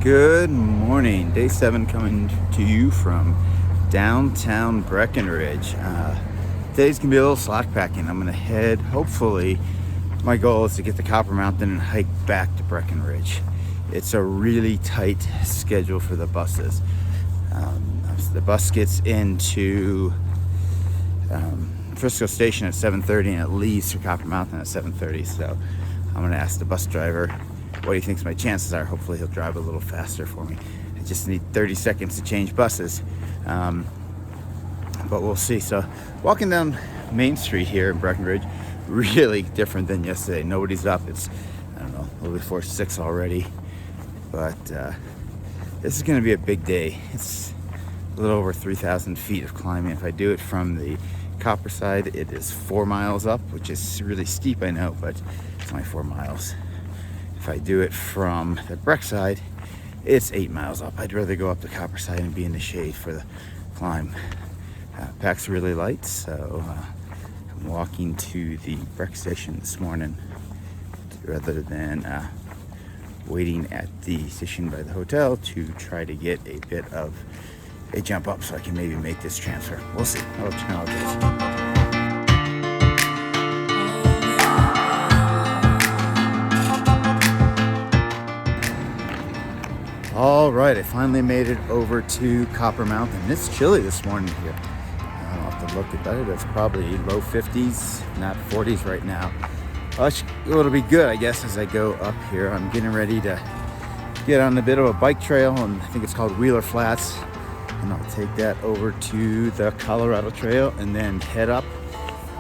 Good morning. Day 7 coming to you from downtown Breckenridge. Today's gonna be a little slack packing. I'm gonna head, hopefully, my goal is to get to Copper Mountain and hike back to Breckenridge. It's a really tight schedule for the buses. The bus gets into Frisco Station at 7:30 and it leaves for Copper Mountain at 7:30. So I'm gonna ask the bus driver what he thinks my chances are. Hopefully he'll drive a little faster for me. I just need 30 seconds to change buses, but we'll see. So walking down Main Street here in Breckenridge, really different than yesterday. Nobody's up. It's, I don't know, a little before 6 already, but this is going to be a big day. It's a little over 3,000 feet of climbing. If I do it from the Copper side, it is 4 miles up, which is really steep, I know, but it's only 4 miles. If I do it from the Breck side, it's 8 miles up. I'd rather go up the Copper side and be in the shade for the climb. Pack's really light, so I'm walking to the Breck station this morning rather than waiting at the station by the hotel to try to get a bit of a jump up so I can maybe make this transfer. We'll see. I'll let you know how it goes. All right, I finally made it over to Copper Mountain. It's chilly this morning here. I'll have to look at that. It's probably low 50s, not 40s right now. It'll be good, I guess, as I go up here. I'm getting ready to get on a bit of a bike trail, and I think it's called Wheeler Flats. And I'll take that over to the Colorado Trail and then head up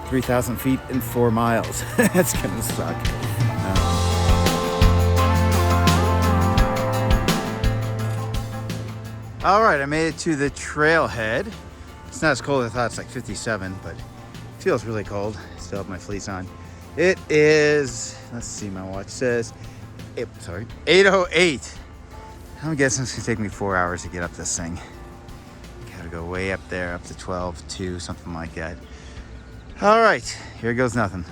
3,000 feet in 4 miles. That's gonna suck. All right, I made it to the trailhead. It's not as cold as I thought. It's like 57, but it feels really cold. Still have my fleece on. It is, let's see, my watch says, 8:08. I'm guessing it's gonna take me 4 hours to get up this thing. Gotta go way up there, up to 12, 2, something like that. All right, here goes nothing.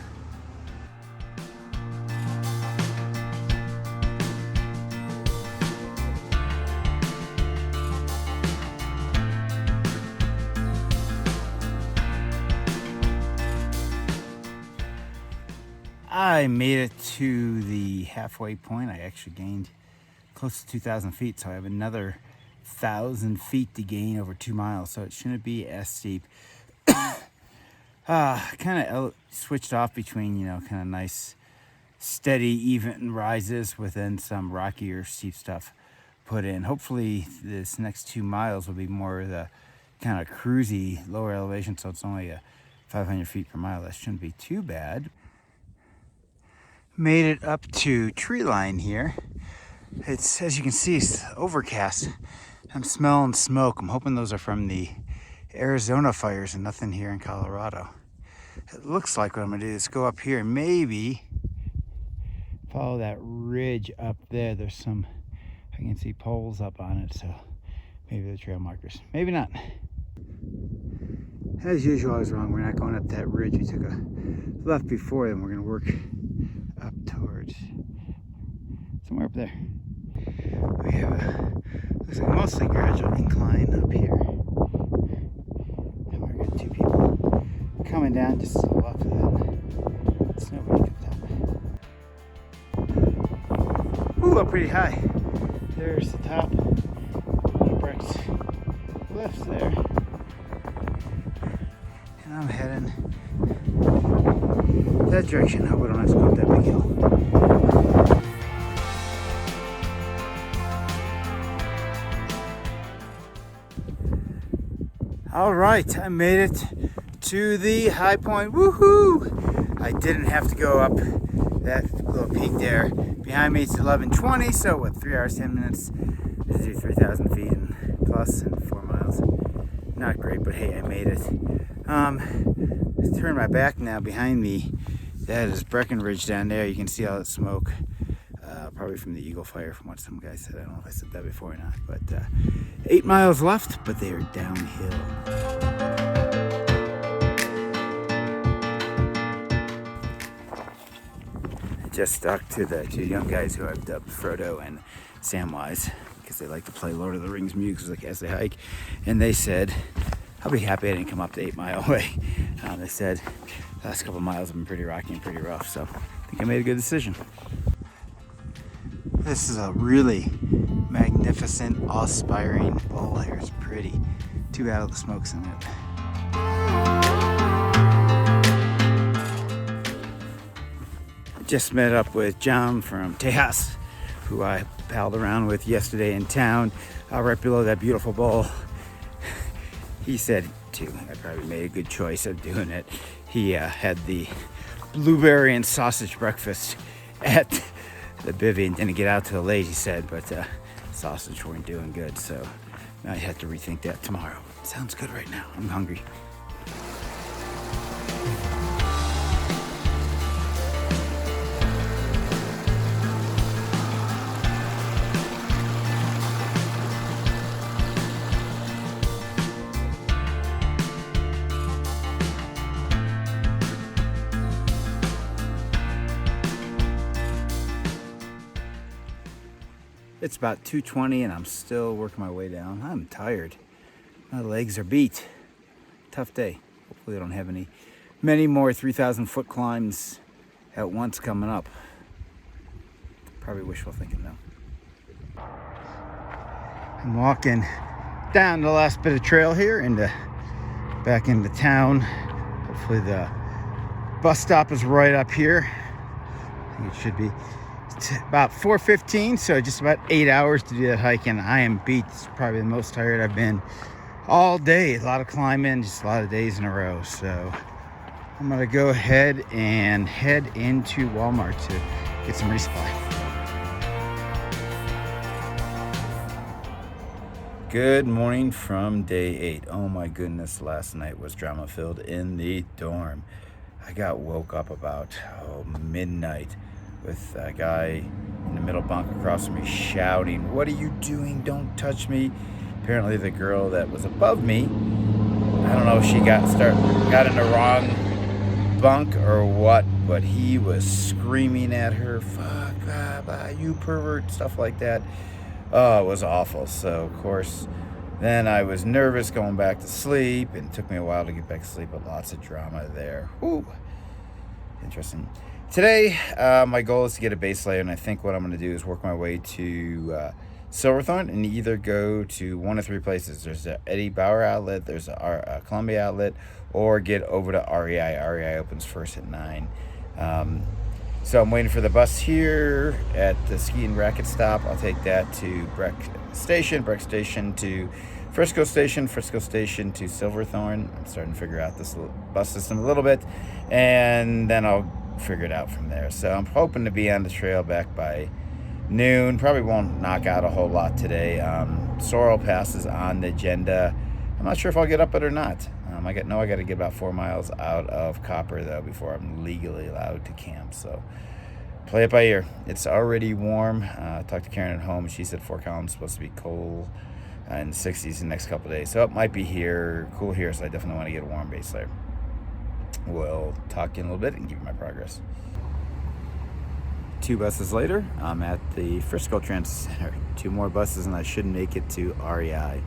I made it to the halfway point. I actually gained close to 2,000 feet, so I have another 1,000 feet to gain over 2 miles, so it shouldn't be as steep. Kind of switched off between, kind of nice, steady, even rises within some rockier, steep stuff put in. Hopefully, this next 2 miles will be more of the kind of cruisy, lower elevation, so it's only 500 feet per mile. That shouldn't be too bad. Made it up to tree line here. It's, as you can see, it's overcast. I'm smelling smoke. I'm hoping those are from the Arizona fires and nothing here in Colorado. It looks like what I'm gonna do is go up here and maybe follow that ridge up there. There's some, I can see poles up on it, so maybe they're trail markers. Maybe not. As usual, I was wrong. We're not going up that ridge. We took a left before, then we're gonna work up towards somewhere up there. We have a, looks like mostly gradual incline up here. And we're got 2 people coming down just to the left of that snowbank up top. Ooh, up pretty high. There's the top. Breck's left there. And I'm heading that direction. I hope we don't have to go up that big hill. All right, I made it to the high point. Woohoo! I didn't have to go up that little peak there. Behind me it's 11:20, so what, 3 hours, 10 minutes to do 3,000 feet and plus and 4 miles. Not great, but hey, I made it. Turn my back now. Behind me, that is Breckenridge down there. You can see all that smoke, probably from the Eagle Fire, from what some guy said. I don't know if I said that before or not, but 8 miles left, but they are downhill. Just stuck to the 2 young guys who I've dubbed Frodo and Samwise, because they like to play Lord of the Rings music as they hike. And they said, I'll be happy I didn't come up to 8 Mile Way. They said the last couple of miles have been pretty rocky and pretty rough, so I think I made a good decision. This is a really magnificent, awe-inspiring bowl here. It's pretty. Too bad all the smoke's in it. Just met up with John from Tejas, who I palled around with yesterday in town, right below that beautiful bowl. He said, too, I probably made a good choice of doing it. He had the blueberry and sausage breakfast at the bivvy and didn't get out till late, he said, but sausage weren't doing good, so I have to rethink that tomorrow. Sounds good right now. I'm hungry. It's about 2:20 and I'm still working my way down. I'm tired. My legs are beat. Tough day. Hopefully I don't have many more 3,000 foot climbs at once coming up. Probably wishful thinking though. I'm walking down the last bit of trail here back into town. Hopefully the bus stop is right up here. I think it should be. It's about 4:15, so just about 8 hours to do that hike, and I am beat. It's probably the most tired I've been all day. A lot of climbing, just a lot of days in a row. So I'm gonna go ahead and head into Walmart to get some resupply. Good morning from day 8. Oh my goodness, last night was drama filled in the dorm. I got woke up about midnight with a guy in the middle bunk across from me shouting, "What are you doing? Don't touch me." Apparently the girl that was above me, I don't know if she got in the wrong bunk or what, but he was screaming at her, "Fuck, you pervert," stuff like that. Oh, it was awful. So of course then I was nervous going back to sleep, and it took me a while to get back to sleep, but lots of drama there. Whew. Interesting. Today, my goal is to get a base layer, and I think what I'm going to do is work my way to Silverthorne and either go to one of 3 places. There's the Eddie Bauer outlet, there's a Columbia outlet, or get over to REI. REI opens first at 9. So I'm waiting for the bus here at the ski and racket stop. I'll take that to Breck Station to Frisco Station to Silverthorne. I'm starting to figure out this bus system a little bit, and then I'll figure it out from there. So I'm hoping to be on the trail back by noon. Probably won't knock out a whole lot today. Sorrel Pass is on the agenda. I'm not sure if I'll get up it or not. I got to get about 4 miles out of Copper though before I'm legally allowed to camp. So play it by ear. It's already warm. I talked to Karen at home. She said Fort Collins is supposed to be cold in the 60s the next couple of days. So it might be cool here. So I definitely want to get a warm base layer. We'll talk in a little bit and give you my progress. 2 buses later, I'm at the Frisco Transit Center. 2 more buses and I should make it to REI.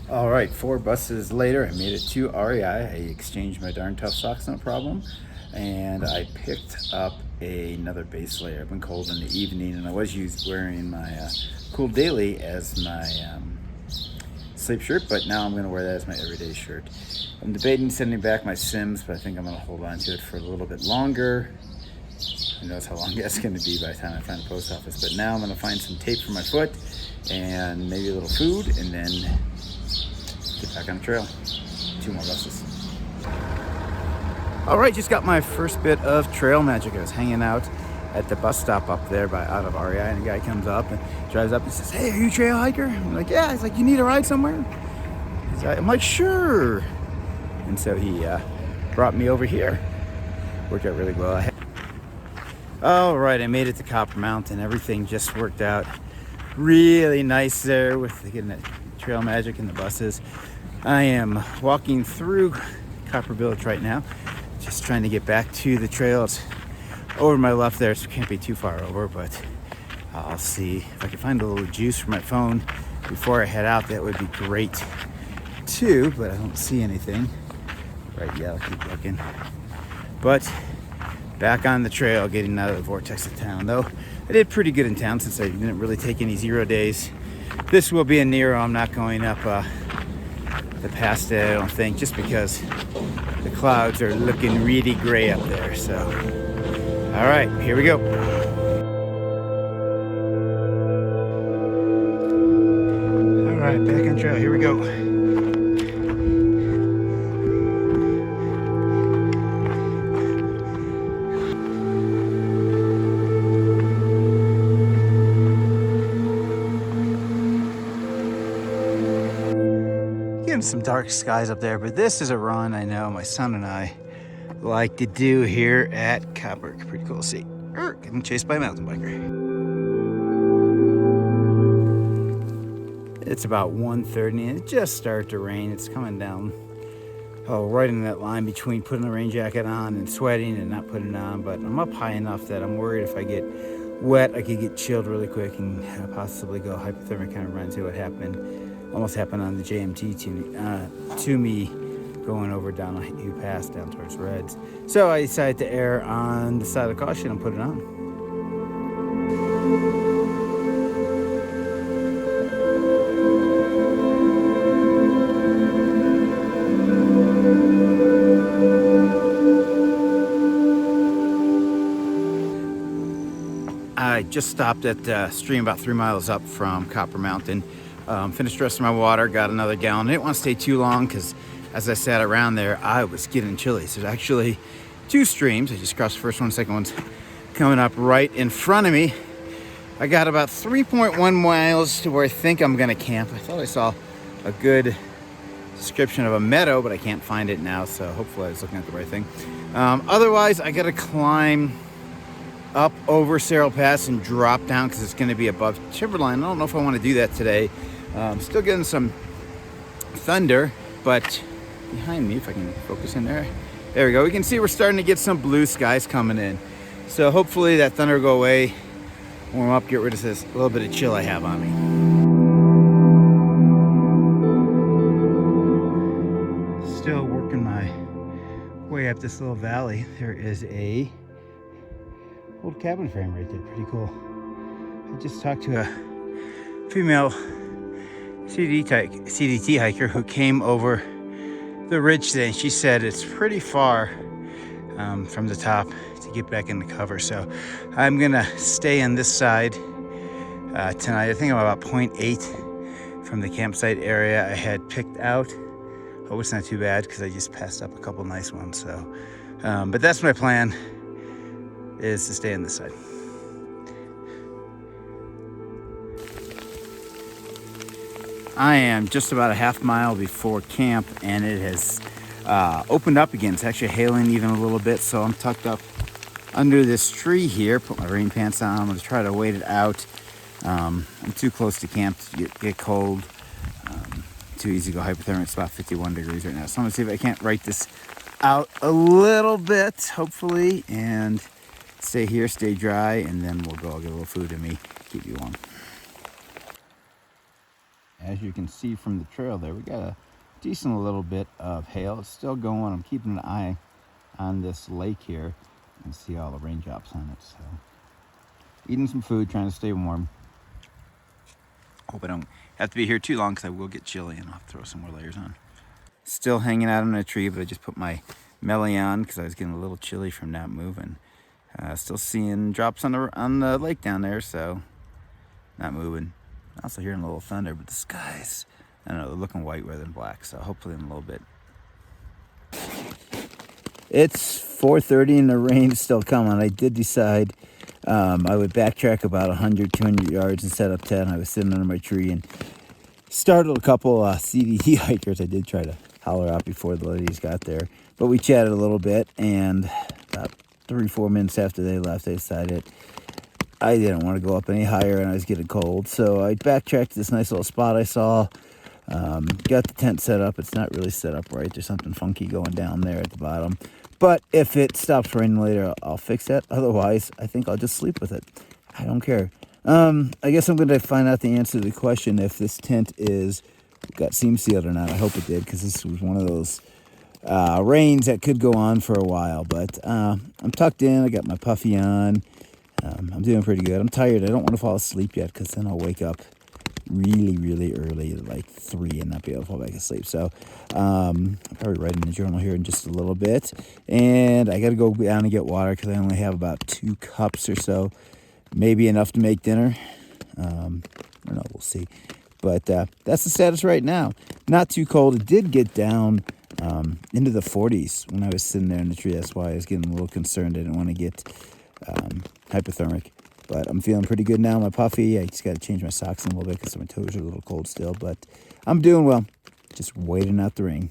All right, 4 buses later, I made it to REI. I exchanged my darn tough socks, no problem. And I picked up another base layer. I've been cold in the evening, and I was wearing my Cool Daily as my sleep shirt, but now I'm going to wear that as my everyday shirt. I'm debating sending back my Sims, but I think I'm going to hold on to it for a little bit longer. Who knows how long that's going to be by the time I find a post office. But now I'm going to find some tape for my foot and maybe a little food, and then get back on the trail. 2 more buses. All right, just got my first bit of trail magic. I was hanging out at the bus stop up there out of REI, and a guy comes up and drives up and says, "Hey, are you a trail hiker?" I'm like, "Yeah." He's like, "You need a ride somewhere?" I'm like, "Sure." And so he brought me over here. Worked out really well. All right, I made it to Copper Mountain. Everything just worked out really nice there with getting the trail magic and the buses. I am walking through Copper Village right now, just trying to get back to the trail. It's over my left there, so it can't be too far over, but I'll see if I can find a little juice for my phone before I head out. That would be great too, but I don't see anything right yet. I'll keep looking. But back on the trail, getting out of the vortex of town. Though I did pretty good in town since I didn't really take any 0 days. This will be a Nero. I'm not going up the pass today, I don't think, just because the clouds are looking really gray up there. So, all right, here we go. All right, back on trail. Here we go. Some dark skies up there, but this is a run I know my son and I like to do here at Copper. Pretty cool to see. Getting chased by a mountain biker. It's about 1:30 and it just started to rain. It's coming down right in that line between putting the rain jacket on and sweating and not putting it on, but I'm up high enough that I'm worried if I get wet I could get chilled really quick and possibly go hypothermic, kind of run into what happened. Almost happened on the JMT to me going over down a new pass down towards Reds. So I decided to err on the side of caution and put it on. I just stopped at the stream about 3 miles up from Copper Mountain. Finished the rest of my water, got another gallon. I didn't want to stay too long because as I sat around there, I was getting chilly. So there's actually 2 streams. I just crossed the first one, the second one's coming up right in front of me. I got about 3.1 miles to where I think I'm gonna camp. I thought I saw a good description of a meadow, but I can't find it now, so hopefully I was looking at the right thing. Otherwise, I gotta climb up over Cerro Pass and drop down because it's gonna be above Timberline. I don't know if I wanna do that today. Still getting some thunder, but behind me, if I can focus in there. There we go. We can see we're starting to get some blue skies coming in. So hopefully that thunder will go away, warm up, get rid of this little bit of chill I have on me. Still working my way up this little valley. There is a old cabin frame right there. Pretty cool. I just talked to a female CDT hiker who came over the ridge today, and she said it's pretty far from the top to get back in the cover. So I'm gonna stay on this side tonight. I think I'm about 0.8 from the campsite area I had picked out. Oh, it's not too bad because I just passed up a couple nice ones. So, but that's my plan, is to stay on this side. I am just about a half mile before camp and it has opened up again. It's actually hailing even a little bit, so I'm tucked up under this tree here, put my rain pants on. I'm gonna try to wait it out. I'm too close to camp to get cold. Too easy to go hypothermic. It's about 51 degrees right now. So I'm gonna see if I can't write this out a little bit, hopefully, and stay here, stay dry, and then we'll go. I'll get a little food in me, keep you warm. As you can see from the trail there, we got a decent little bit of hail. It's still going. I'm keeping an eye on this lake here and see all the raindrops on it. So, eating some food, trying to stay warm. Hope I don't have to be here too long because I will get chilly and I'll have to throw some more layers on. Still hanging out on a tree, but I just put my melee on because I was getting a little chilly from not moving. Still seeing drops on the lake down there, so not moving. Also hearing a little thunder, but the skies, I don't know, they're looking white rather than black, so hopefully in a little bit. It's 4:30 and the rain's still coming. I did decide I would backtrack about 100, 200 yards and set up 10. I was sitting under my tree and startled a couple CDT hikers. I did try to holler out before the ladies got there, but we chatted a little bit, and about 3-4 minutes after they left, I decided I didn't want to go up any higher and I was getting cold. So I backtracked to this nice little spot I saw. Got the tent set up. It's not really set up right. There's something funky going down there at the bottom. But if it stops raining later, I'll fix that. Otherwise, I think I'll just sleep with it. I don't care. I guess I'm going to find out the answer to the question if this tent got seam sealed or not. I hope it did, because this was one of those rains that could go on for a while. But I'm tucked in. I got my puffy on. I'm doing pretty good. I'm tired. I don't want to fall asleep yet, because then I'll wake up really, really early, like 3, and not be able to fall back asleep. So I'll probably write in the journal here in just a little bit. And I got to go down and get water, because I only have about 2 cups or so. Maybe enough to make dinner. I don't know. We'll see. But that's the status right now. Not too cold. It did get down into the 40s when I was sitting there in the tree. That's why I was getting a little concerned. I didn't want to get hypothermic. But I'm feeling pretty good now. My puffy. I just got to change my socks a little bit because my toes are a little cold still. But I'm doing well. Just waiting out the rain.